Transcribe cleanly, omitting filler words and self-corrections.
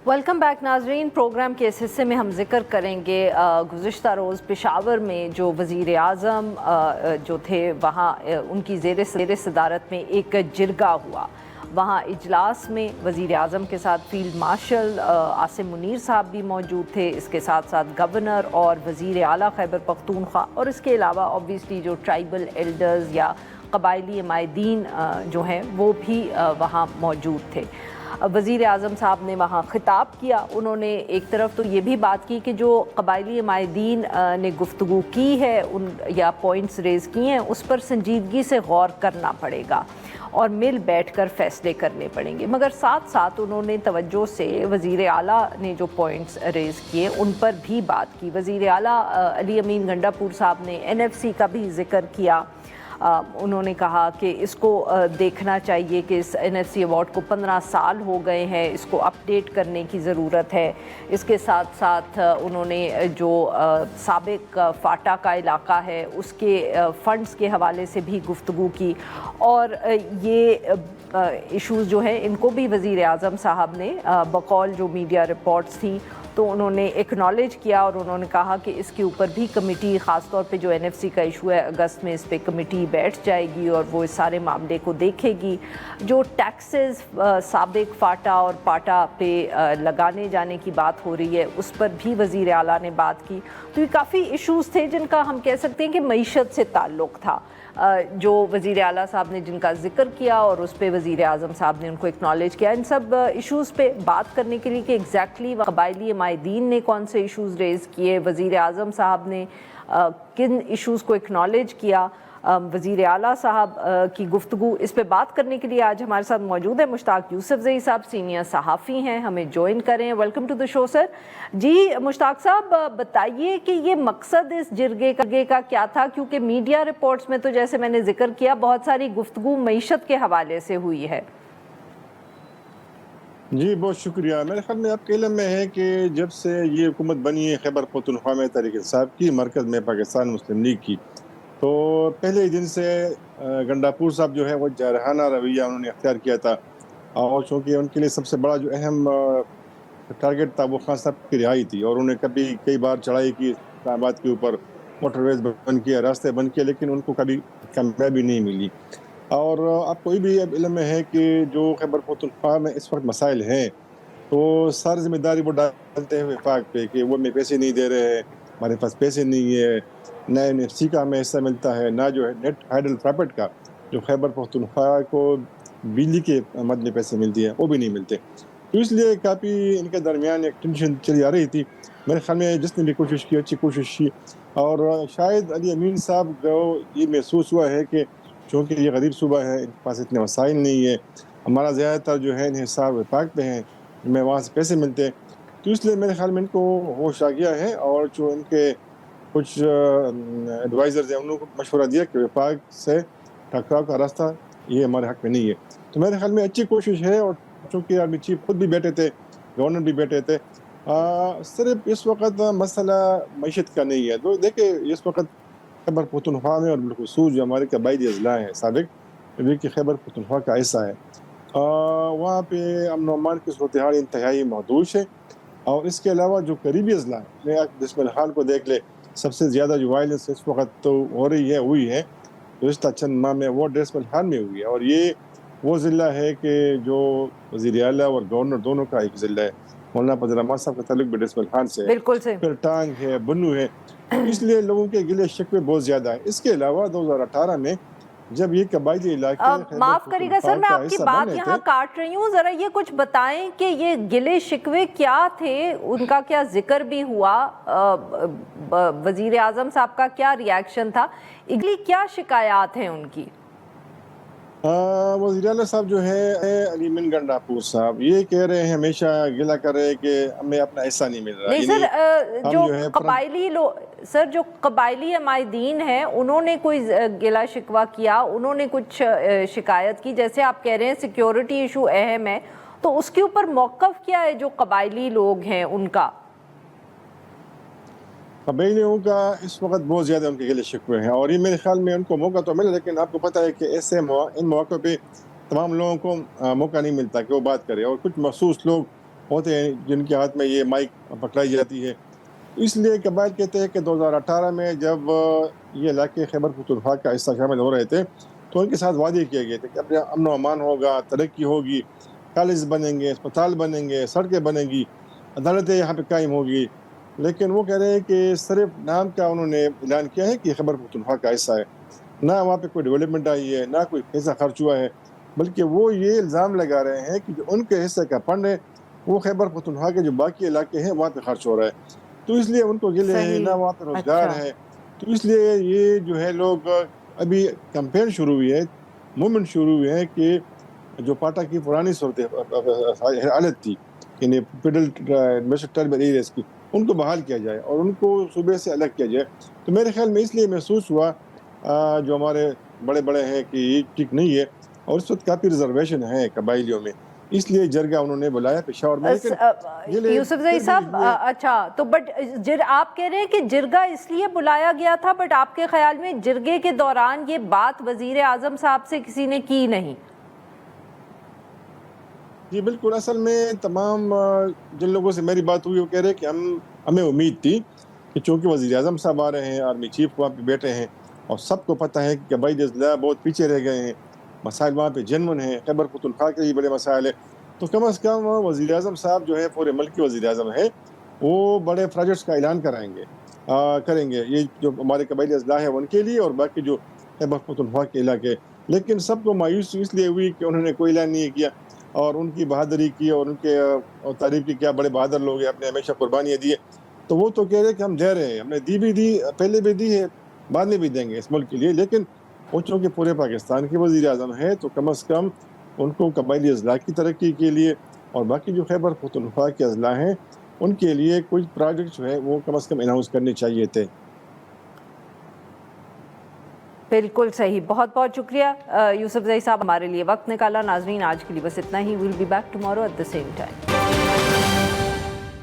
Welcome back नाजरीन। Programme के इस हिस्से में हम जिक्र करेंगे गुज़िश्ता रोज़ पेशावर में जो वज़ीर आज़म जो थे वहाँ उनकी ज़ेर सदारत में एक जिरगा हुआ। वहाँ इजलास में वज़ीर आज़म के साथ फ़ील्ड मार्शल आसिम मुनीर साहब भी मौजूद थे, इसके साथ साथ गवर्नर और वज़ीर आला खैबर पख्तूनख्वा, और इसके अलावा ऑब्वियसली जो ट्राइबल एल्डर्स या कबायली मायदीन जो हैं वो भी वहाँ मौजूद थे। वज़ीर आज़म साहब ने वहाँ ख़िताब किया। उन्होंने एक तरफ तो ये भी बात की कि जो कबायली मायदीन ने गुफ्तगू की है उन या पॉइंट्स रेज़ किए हैं उस पर संजीदगी से गौर करना पड़ेगा और मिल बैठकर फ़ैसले करने पड़ेंगे, मगर साथ साथ उन्होंने तवज्जो से वज़ीर आला ने जो पॉइंट्स रेज़ किए उन पर भी बात की। वज़ीर आला अली अमीन गंडापुर साहब ने NFC का भी ज़िक्र किया। उन्होंने कहा कि इसको देखना चाहिए कि इस NFC अवार्ड को 15 साल हो गए हैं, इसको अपडेट करने की ज़रूरत है। इसके साथ साथ उन्होंने जो साबिक फाटा का इलाका है उसके फ़ंड्स के हवाले से भी गुफ्तगू की, और ये इश्यूज़ जो हैं इनको भी वज़ीर आज़म साहब ने बकौल जो मीडिया रिपोर्ट्स थी तो उन्होंने एक्नॉलेज किया, और उन्होंने कहा कि इसके ऊपर भी कमेटी, ख़ास तौर पे जो NFC का इशू है, अगस्त में इस पे कमेटी बैठ जाएगी और वो इस सारे मामले को देखेगी। जो टैक्सेस साबिक फ़ाटा और पाटा पे लगाने जाने की बात हो रही है उस पर भी वज़ीर आला ने बात की। तो ये काफ़ी इशूज़ थे जिनका हम कह सकते हैं कि मईशत से ताल्लुक़ था, जो वज़ीर आला साहब ने जिनका ज़िक्र किया और उस पर वज़ीर आज़म साहब ने उनको एक्नॉलेज किया। इन सब इशूज़ पे बात करने के लिए कि एग्जैक्टली कबायली मायदीन ने कौन से इशूज़ रेज़ किए, वज़ीर आज़म साहब ने किन इशूज़ को एक्नॉलेज किया, वज़ीर आला साहब की गुफ्तगू, इस पे बात करने के लिए आज हमारे साथ मौजूद है मुश्ताक यूसुफज़ई साहब, सीनियर सहाफ़ी हैं, हमें ज्वाइन करें। Welcome to the show sir. जी मुश्ताक साहब, बताइए कि ये मकसद इस जिरगे का क्या था, क्योंकि मीडिया रिपोर्ट्स में तो जैसे मैंने जिक्र किया बहुत सारी गुफ्तगू मईशत के हवाले से हुई है। जी बहुत शुक्रिया। मेरे ख्याल में आपके इल्म में है कि जब से ये हुकूमत बनी है खैबर पख्तूनख्वा में तहरीक इंसाफ की, मरकज़ में पाकिस्तान मुस्लिम लीग की, तो पहले ही दिन से गंडापुर साहब जो है वो जारहाना रवैया उन्होंने अख्तियार किया था, और चूँकि उनके लिए सबसे बड़ा जो अहम टारगेट था वो खान साहब की रिहाई थी, और उन्हें कई बार चढ़ाई की इस्लामाबाद के ऊपर, मोटरवेज बंद किया, रास्ते बंद किए, लेकिन उनको कभी कामयाबी नहीं मिली। और आपको ये भी अब इल्म में है कि जो खैबर पख्तूनख्वा में इस वक्त मसाइल हैं तो सारी जिम्मेदारी वो डालते हैं वफाक पे कि वो हमें पैसे नहीं दे रहे हैं, हमारे पास पैसे नहीं है, ना NFC का हमें हिस्सा मिलता है, ना जो है नेट हाइडल प्रॉपर्ट का जो खैबर पख्तूनख्वा को बिजली के मद में पैसे मिलती है वो भी नहीं मिलते। तो इसलिए काफ़ी इनके दरमियान एक टेंशन चली आ रही थी। मेरे ख्याल में जिसने भी कोशिश की अच्छी कोशिश की, और शायद अली अमीन साहब को ये महसूस हुआ है कि चूँकि ये गरीब सूबा है, इनके पास इतने वसाइल नहीं है, हमारा ज़्यादातर जो है इन्हिसार वफाक पे हैं, हमें वहाँ से पैसे मिलते हैं, तो इसलिए मेरे ख्याल में इनको होश आ गया है, और जो इनके कुछ एडवाइज़र्स हैं उनको मशवरा दिया कि वफाक से टकराव का रास्ता ये हमारे हक़ में नहीं है। तो मेरे ख्याल में अच्छी कोशिश है, और चूँकि आर्मी चीफ खुद भी बैठे थे, गवर्नर भी बैठे थे, सिर्फ इस वक्त मसला मईशत का नहीं है। तो देखिए इस वक्त खैबर पख्तूनख्वा में और बिलखुसूस जो हमारे कबायली अज़ला हैं साबिक, जो कि खैबर पख्तूनख्वा का हिस्सा है, वहाँ पे अमन अमान की सूरत हाल इंतहाई महदूद है। और इसके अलावा जो करीबी अज़ला हैं, आप बिस्मिल खान को देख ले, सबसे ज़्यादा जो वायलेंस इस वक्त तो हो रही है हुई है गुज़िश्ता चंद माह में, वो डेस्मल खान में हुई है, और ये वो ज़िला है कि जो वज़ीर आला और गवर्नर दोनों का एक ज़िला है। मौलाना फजल रहमान साहब का ताल्लुक भी डेस्मल खान से है, बिल्कुल से फिर टांग है, बन्नू है, इसलिए लोगों के गिले शिकवे बहुत ज़्यादा है। इसके अलावा 2018 में जब ये कबायली इलाके माफ़ करिएगा सर, मैं आपकी बात यहाँ काट रही हूँ, ज़रा ये कुछ बताएं कि ये गिले शिकवे क्या थे, उनका क्या जिक्र भी हुआ, वज़ीर आज़म साहब का क्या रिएक्शन था, इगली क्या शिकायत हैं उनकी? वज़ीर आला साहब जो है अली अमीन गंडापुर साहब ये कह रहे हैं, हमेशा गिला कर रहे हैं कि हमें अपना हिस्सा नहीं मिल रहा। नहीं सर, जो कबायली लोग सर, जो कबायली मायदीन हैं उन्होंने कोई गिला शिकवा किया, उन्होंने कुछ शिकायत की, जैसे आप कह रहे हैं सिक्योरिटी इशू अहम है, तो उसके ऊपर मौक़िफ़ क्या है जो कबायली लोग हैं उनका? कबायलियों का इस वक्त बहुत ज़्यादा उनके गिले शिकवे हैं, और ये मेरे ख्याल में उनको मौका तो मिला, लेकिन आपको पता है कि ऐसे इन मौक़ों पे तमाम लोगों को मौका नहीं मिलता कि वो बात करें, और कुछ मखसूस लोग ہوتے ہیں جن کے ہاتھ میں یہ مائک پکڑائی جاتی ہے. اس لیے قبائل کہتے ہیں کہ 2018 میں جب یہ علاقے خیبر پختونخوا کا حصہ شامل ہو رہے تھے تو ان کے ساتھ وعدے کیے گئے تھے کہ اپنے امن و امان ہوگا، ترقی ہوگی، کالج بنیں گے، اسپتال بنیں گے، سڑکیں بنیں گی، عدالتیں یہاں پہ قائم ہوگی. لیکن وہ کہہ رہے ہیں کہ صرف نام کا انہوں نے اعلان کیا ہے کہ خیبر پختونخوا کا حصہ ہے، نہ وہاں پہ کوئی ڈیولپمنٹ آئی ہے، نہ کوئی پیسہ خرچ ہوا ہے، بلکہ وہ یہ الزام لگا رہے ہیں کہ جو ان کے حصے کا فنڈ ہے وہ خیبر پختونخوا کے جو باقی علاقے ہیں وہاں پہ خرچ ہو رہا ہے. تو اس لیے ان کو گلے ہیں، نہ صحیح. وہاں پہ روزگار اچھا. ہے. تو اس لیے یہ جو ہے لوگ ابھی کمپین شروع ہوئی ہے، موومنٹ شروع ہوئی ہے کہ جو پاٹا کی پرانی صورت حالت تھی یعنی پیڈل ٹربل ایریاز کی، ان کو بحال کیا جائے اور ان کو صوبے سے الگ کیا جائے. تو میرے خیال میں اس لیے محسوس ہوا جو ہمارے بڑے بڑے ہیں کہ یہ ٹھیک نہیں ہے، اور اس وقت کافی ریزرویشن ہے قبائلیوں میں، اس لیے جرگہ انہوں نے بلایا پشاور میں. لیکن یوسف زئی صاحب اچھا تو بٹ آپ کہہ رہے ہیں کہ جرگہ اس لیے بلایا گیا تھا، بٹ آپ کے خیال میں جرگے کے دوران یہ بات وزیر اعظم صاحب سے کسی نے کی نہیں؟ جی بالکل. اصل میں تمام جن لوگوں سے میری بات ہوئی وہ کہہ رہے کہ ہمیں امید تھی کہ چونکہ وزیر اعظم صاحب آ رہے ہیں، آرمی چیف وہاں پہ بیٹھے ہیں، اور سب کو پتہ ہے کہ قبائلی اضلاع بہت پیچھے رہ گئے ہیں، مسائل وہاں پہ جنون ہیں، خیبر پختونخوا کے ہی بڑے مسائل ہیں، تو کم از کم وزیر اعظم صاحب جو ہے پورے ملک کے وزیر اعظم ہے وہ بڑے پروجیکٹس کا اعلان کریں گے یہ جو ہمارے قبائلی اضلاع ہیں ان کے لیے اور باقی جو خیبر پختونخوا کے علاقے. لیکن سب کو مایوسی اس لیے ہوئی کہ انہوں نے کوئی اعلان نہیں کیا اور ان کی بہادری کی اور ان کے تعریف کی، کیا بڑے بہادر لوگ ہیں، اپنے ہمیشہ قربانیاں دی. تو وہ تو کہہ رہے کہ ہم دے رہے ہیں، ہم نے دی پہلے بھی دی ہے، بعد میں بھی دیں گے اس ملک کے لیے. لیکن وہ چونکہ پورے پاکستان کے وزیر اعظم ہے تو کم از کم ان کو قبائلی اضلاع کی ترقی کے لیے اور باقی جو خیبر پختونخوا کے اضلاع ہیں ان کے لیے کچھ پروجیکٹ جو ہے وہ کم از کم اناؤنس کرنے چاہیے تھے. بالکل صحیح. بہت بہت شکریہ یوسف زئی صاحب ہمارے لیے وقت نکالا. ناظرین آج کے لیے بس اتنا ہی. We'll be back tomorrow at the same time.